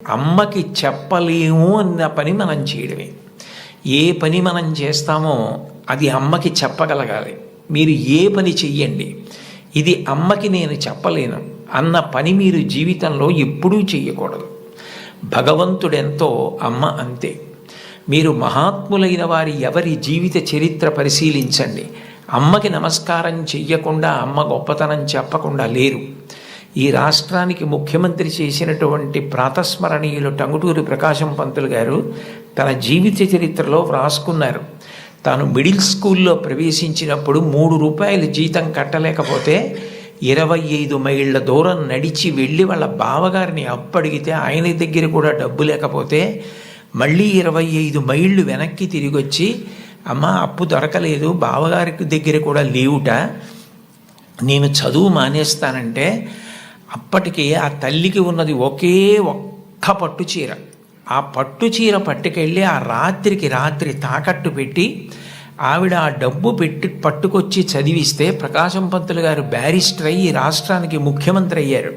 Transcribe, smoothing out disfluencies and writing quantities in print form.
అమ్మకి చెప్పలేము అన్న పని మనం చేయడమే. ఏ పని మనం చేస్తామో అది అమ్మకి చెప్పగలగాలి. మీరు ఏ పని చెయ్యండి, ఇది అమ్మకి నేను చెప్పలేను అన్న పని మీరు జీవితంలో ఎప్పుడూ చెయ్యకూడదు. భగవంతుడెంతో అమ్మ అంతే. మీరు మహాత్ములైన వారి ఎవరి జీవిత చరిత్ర పరిశీలించండి. అమ్మకి నమస్కారం చెయ్యకుండా అమ్మ గొప్పతనం చెప్పకుండా లేరు. ఈ రాష్ట్రానికి ముఖ్యమంత్రి చేసినటువంటి ప్రాతస్మరణీయులు టంగుటూరి ప్రకాశం పంతులు గారు తన జీవిత చరిత్రలో వ్రాసుకున్నారు. తాను మిడిల్ స్కూల్లో ప్రవేశించినప్పుడు 3 రూపాయలు జీతం కట్టలేకపోతే 25 మైళ్ళ దూరం నడిచి వెళ్ళి వాళ్ళ బావగారిని అప్పడిగితే ఆయన దగ్గర కూడా డబ్బు లేకపోతే మళ్ళీ 25 మైళ్ళు వెనక్కి తిరిగి వచ్చి, అమ్మ అప్పు దొరకలేదు, బావగారికి దగ్గర కూడా లేవుట, నేను చదువు మానేస్తానంటే అప్పటికి ఆ తల్లికి ఉన్నది ఒకే ఒక్క పట్టు చీర. ఆ పట్టు చీర పట్టుకెళ్ళి ఆ రాత్రికి రాత్రి తాకట్టు పెట్టి ఆవిడ ఆ డబ్బు పట్టుకొచ్చి చదివిస్తే ప్రకాశం పంతులు గారు బ్యారిస్టర్ అయ్యి రాష్ట్రానికి ముఖ్యమంత్రి అయ్యారు.